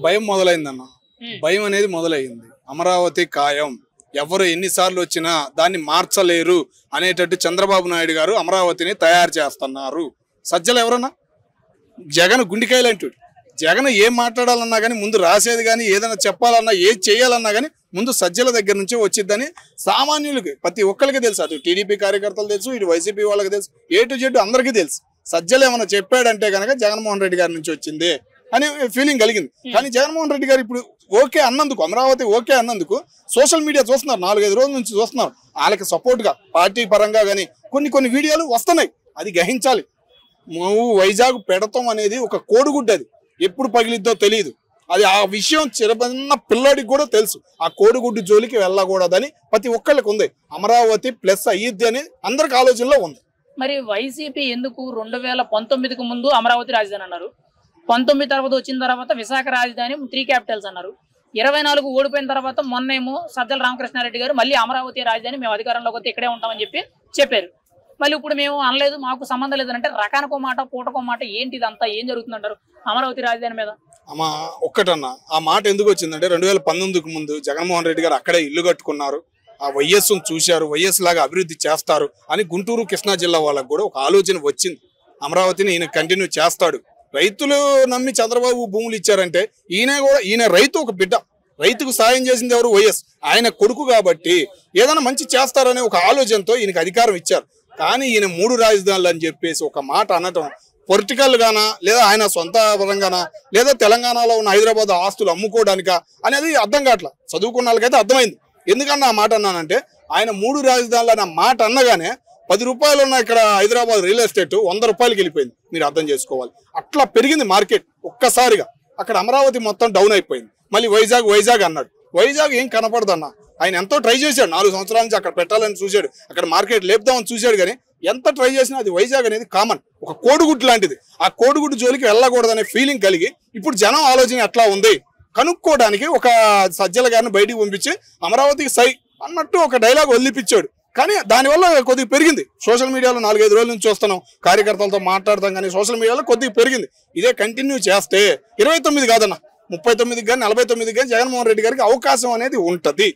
భయం మొదలైందన్న. భయం అనేది మొదలైంది. అమరావతి ఖాయం, ఎవరు ఎన్నిసార్లు వచ్చినా దాన్ని మార్చలేరు అనేటట్టు చంద్రబాబు నాయుడు గారు అమరావతిని తయారు చేస్తున్నారు. సజ్జలు ఎవరన్నా జగన్ గుండెకాయలు అంటాడు. జగన్ ఏం మాట్లాడాలన్నా కానీ ముందు రాసేది కానీ ఏదైనా చెప్పాలన్నా ఏది చేయాలన్నా కానీ ముందు సజ్జల దగ్గర నుంచి వచ్చిద్దని సామాన్యులకి ప్రతి ఒక్కరికి తెలుసు. అటు టీడీపీ కార్యకర్తలు తెలుసు, ఇటు వైసీపీ వాళ్ళకి తెలుసు, ఏ టు జెడ్ అందరికీ తెలుసు. సజ్జలు ఏమైనా చెప్పాడంటే కనుక జగన్మోహన్ రెడ్డి గారి నుంచి వచ్చింది అనే ఫీలింగ్ కలిగింది. కానీ జగన్మోహన్ రెడ్డి గారు ఇప్పుడు ఓకే అన్నందుకు, అమరావతి ఓకే అన్నందుకు సోషల్ మీడియా చూస్తున్నారు, 4-5 రోజుల నుంచి చూస్తున్నారు. వాళ్ళకి సపోర్ట్ గా పార్టీ పరంగా కానీ కొన్ని వీడియోలు వస్తున్నాయి. అది గ్రహించాలి. నువ్వు వైజాగ్ పెడతాం అనేది ఒక కోడిగుడ్డు, అది ఎప్పుడు పగిలిద్దో తెలియదు. అది ఆ విషయం చిరబన్న పిల్లాడికి కూడా తెలుసు. ఆ కోడిగుడ్డు జోలికి వెళ్ళకూడదని ప్రతి ఒక్కళ్ళకి ఉంది. అమరావతి ప్లస్ అయ్యిద్ది అని అందరికి ఆలోచనలో ఉంది. మరి వైసీపీ ఎందుకు 2019కు ముందు అమరావతి రాజధాని అన్నారు, 19 తర్వాత వచ్చిన తర్వాత విశాఖ రాజధాని 3 క్యాపిటల్స్ అన్నారు, 24 ఓడిపోయిన తర్వాత మొన్నేమో సజ్జల రామకృష్ణారెడ్డి గారు మళ్ళీ అమరావతి రాజధాని మేము అధికారంలోకి వస్తే ఇక్కడే ఉంటామని చెప్పారు. మళ్ళీ ఇప్పుడు మేము అనలేదు, మాకు సంబంధం లేదంటే రకానికో మాట పూటకో మాట ఏంటి ఇదంతా, ఏం జరుగుతుందంటారు అమరావతి రాజధాని మీద? అమ్మా ఒక్కటన్నా, ఆ మాట ఎందుకు వచ్చిందంటే 2019కు ముందు జగన్మోహన్ రెడ్డి గారు అక్కడే ఇల్లు కట్టుకున్నారు, ఆ వైఎస్ను చూశారు, వైఎస్ లాగా అభివృద్ధి చేస్తారు అని గుంటూరు కృష్ణా జిల్లా వాళ్ళకు కూడా ఒక ఆలోచన వచ్చింది. అమరావతిని ఈయన కంటిన్యూ చేస్తాడు. రైతులు నమ్మి చంద్రబాబు భూములు ఇచ్చారంటే ఈయన రైతు ఒక బిడ్డ, రైతుకు సాయం చేసింది ఎవరు? వైఎస్. ఆయన కొడుకు కాబట్టి ఏదైనా మంచి చేస్తారనే ఒక ఆలోచనతో ఈయనకి అధికారం ఇచ్చారు. కానీ ఈయన 3 రాజధానులు అని చెప్పేసి ఒక మాట అనటం పొలిటికల్ గానా, లేదా ఆయన సొంత పరంగానా, లేదా తెలంగాణలో ఉన్న హైదరాబాద్ ఆస్తులు అమ్ముకోవడానికా అనేది అర్థం కావట్లా. చదువుకున్న వాళ్ళకైతే అర్థమైంది. ఎందుకన్నా ఆ మాట అన్నానంటే, ఆయన 3 రాజధానులు అనే మాట అన్నగానే 10 రూపాయలు ఉన్న ఇక్కడ హైదరాబాద్ రియల్ ఎస్టేట్ 100 రూపాయలకి వెళ్ళిపోయింది. మీరు అర్థం చేసుకోవాలి. అట్లా పెరిగింది మార్కెట్ ఒక్కసారిగా. అక్కడ అమరావతి మొత్తం డౌన్ అయిపోయింది. మళ్ళీ వైజాగ్ అన్నాడు. వైజాగ్ ఏం కనపడదు అన్న. ఆయన ఎంతో ట్రై చేశాడు, 4 సంవత్సరాల నుంచి అక్కడ పెట్టాలని చూశాడు, అక్కడ మార్కెట్ లేపుదామని చూశాడు. కానీ ఎంత ట్రై చేసినా అది వైజాగ్ అనేది కామన్, ఒక కోడిగుడ్డు లాంటిది. ఆ కోడిగుడ్డు జోలికి వెళ్ళకూడదనే ఫీలింగ్ కలిగి ఇప్పుడు జనం ఆలోచన ఎట్లా ఉంది కనుక్కోవడానికి ఒక సజ్జల గారిని బయటికి పంపించి అమరావతికి సై అన్నట్టు ఒక డైలాగ్ వదిలిపించాడు. కానీ దానివల్ల కొద్దిగా పెరిగింది. సోషల్ మీడియాలో 4-5 రోజుల నుంచి చూస్తున్నాం, కార్యకర్తలతో మాట్లాడతాం. కానీ సోషల్ మీడియాలో కొద్దిగా పెరిగింది. ఇదే కంటిన్యూ చేస్తే 29 కాదన్న, 39కి కానీ 49కి కానీ జగన్మోహన్ రెడ్డి గారికి అవకాశం అనేది ఉంటది.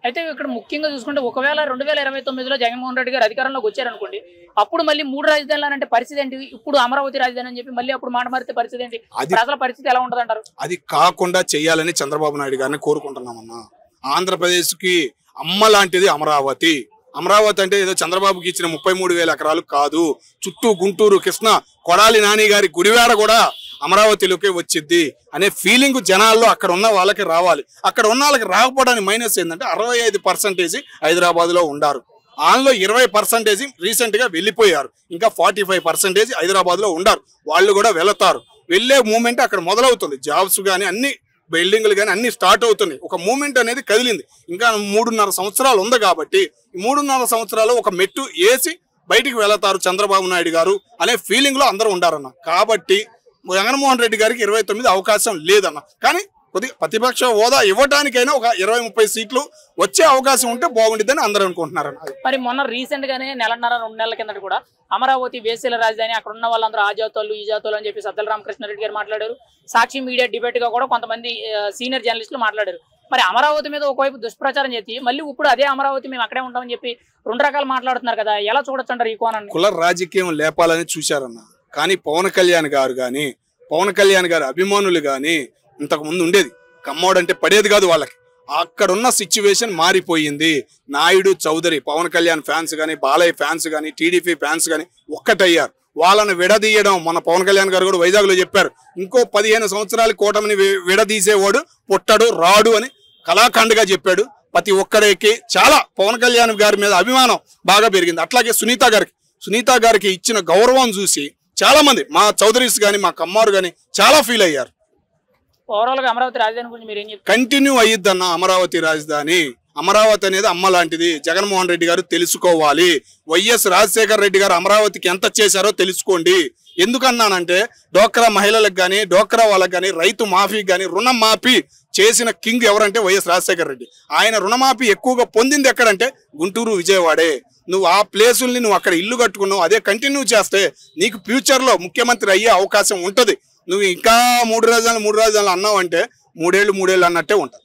అయితే ఇక్కడ ముఖ్యంగా చూసుకుంటే ఒకవేళ 2029లో జగన్మోహన్ రెడ్డి గారు అధికారంలోకి వచ్చారనుకోండి, అప్పుడు మళ్ళీ 3 రాజధానులు అంటే పరిస్థితి ఏంటి? ఇప్పుడు అమరావతి రాజధాని అని చెప్పి మళ్ళీ అప్పుడు మాట మారితే పరిస్థితి ఏంటి? ప్రజల పరిస్థితి ఎలా ఉంటది అంటారు? అది కాకుండా చెయ్యాలని చంద్రబాబు నాయుడు గారిని కోరుకుంటున్నామన్నా. ఆంధ్రప్రదేశ్ కి అమ్మ లాంటిది అమరావతి. అమరావతి అంటే ఏదో చంద్రబాబుకి ఇచ్చిన 33,000 ఎకరాలు కాదు. చుట్టూ గుంటూరు, కృష్ణ, కొడాలి నాని గారి గుడివాడ కూడా అమరావతిలోకి వచ్చిద్ది అనే ఫీలింగ్ జనాల్లో అక్కడ ఉన్న వాళ్ళకి రావాలి. అక్కడ ఉన్న వాళ్ళకి రాకపోవడానికి మైనస్ ఏంటంటే 65% హైదరాబాద్ లో ఉండారు. ఆన్లో 20% రీసెంట్ గా వెళ్ళిపోయారు. ఇంకా 45% హైదరాబాద్ లో ఉండారు. వాళ్ళు కూడా వెళతారు. వెళ్లే మూమెంట్ అక్కడ మొదలవుతుంది. జాబ్స్ కానీ అన్ని బిల్డింగ్లు కానీ అన్ని స్టార్ట్ అవుతున్నాయి. ఒక మూమెంట్ అనేది కదిలింది. ఇంకా 3.5 సంవత్సరాలు ఉంది కాబట్టి ఈ 3.5 సంవత్సరాలు ఒక మెట్టు వేసి బయటికి వెళతారు చంద్రబాబు నాయుడు గారు అనే ఫీలింగ్ లో అందరూ ఉండారన్న. కాబట్టి జగన్మోహన్ రెడ్డి గారికి 29 అవకాశం లేదన్న. కానీ కొద్దిగా ప్రతిపక్ష హోదా ఇవ్వడానికైనా ఒక 20-30 సీట్లు వచ్చే అవకాశం ఉంటే బాగుంటుందని అందరూ అనుకుంటున్నారన్న. మరి మొన్న రీసెంట్ గానే 1.5-2 నెలల కిందట కూడా అమరావతి వేసేల రాజధాని, అక్కడ ఉన్న వాళ్ళందరూ ఆ జాతోళ్ళు ఈ జాతోళ్ళు అని చెప్పి సజ్జల రామకృష్ణారెడ్డి గారు మాట్లాడారు. సాక్షి మీడియా డిబేట్ గా కూడా కొంతమంది సీనియర్ జర్నలిస్టులు మాట్లాడారు. మరి అమరావతి మీద ఒకవైపు దుష్ప్రచారం చేసి మళ్ళీ ఇప్పుడు అదే అమరావతి మేము అక్కడే ఉంటామని చెప్పి 2 రకాలు మాట్లాడుతున్నారు కదా, ఎలా చూడొచ్చు అంటారు ఈ కోణాన్ని? కుల రాజకీయం లేపాలని చూశారన్న. కానీ పవన్ కళ్యాణ్ గారు అభిమానులు కానీ ఇంతకు ముందు ఉండేది, కమ్మోడంటే పడేది కాదు వాళ్ళకి. అక్కడున్న సిచ్యువేషన్ మారిపోయింది. నాయుడు, చౌదరి, పవన్ కళ్యాణ్ ఫ్యాన్స్ కానీ, బాలయ్య ఫ్యాన్స్ కానీ, టీడీపీ ఫ్యాన్స్ కానీ ఒక్కటయ్యారు. వాళ్ళని విడదీయడం మన పవన్ కళ్యాణ్ గారు కూడా వైజాగ్ లో చెప్పారు. ఇంకో 15 సంవత్సరాల కూటమిని విడదీసేవాడు పుట్టడు రాడు అని కళాఖండ్గా చెప్పాడు. ప్రతి ఒక్కరికి చాలా పవన్ కళ్యాణ్ గారి మీద అభిమానం బాగా పెరిగింది. అట్లాగే సునీత గారికి ఇచ్చిన గౌరవం చూసి చాలా మంది మా చౌదరీస్ కానీ, మా కమ్మారు కానీ చాలా ఫీల్ అయ్యారు. ఓవరాల్ గా అమరావతి రాజధాని గురించి మీరు ఏం చెప్తారు? కంటిన్యూ అయ్యిద్దన్న అమరావతి రాజధాని. అమరావతి అనేది అమ్మ లాంటిది. జగన్మోహన్ రెడ్డి గారు తెలుసుకోవాలి. వైఎస్ రాజశేఖర రెడ్డి గారు అమరావతికి ఎంత చేశారో తెలుసుకోండి. ఎందుకన్నానంటే డోక్రా మహిళలకు కానీ, డోక్రా వాళ్ళకి కానీ, రైతు మాఫీకి కానీ రుణం మాఫీ చేసిన కింగ్ ఎవరంటే వైఎస్ రాజశేఖర రెడ్డి. ఆయన రుణమాఫీ ఎక్కువగా పొందింది ఎక్కడంటే గుంటూరు, విజయవాడే. నువ్వు ఆ ప్లేసుల్ని నువ్వు అక్కడ ఇల్లు కట్టుకున్నావు, అదే కంటిన్యూ చేస్తే నీకు ఫ్యూచర్లో ముఖ్యమంత్రి అయ్యే అవకాశం ఉంటుంది. నువ్వు ఇంకా మూడు రాజధానులు అన్నావు అంటే 3 ఏళ్ళు అన్నట్టే ఉంటుంది.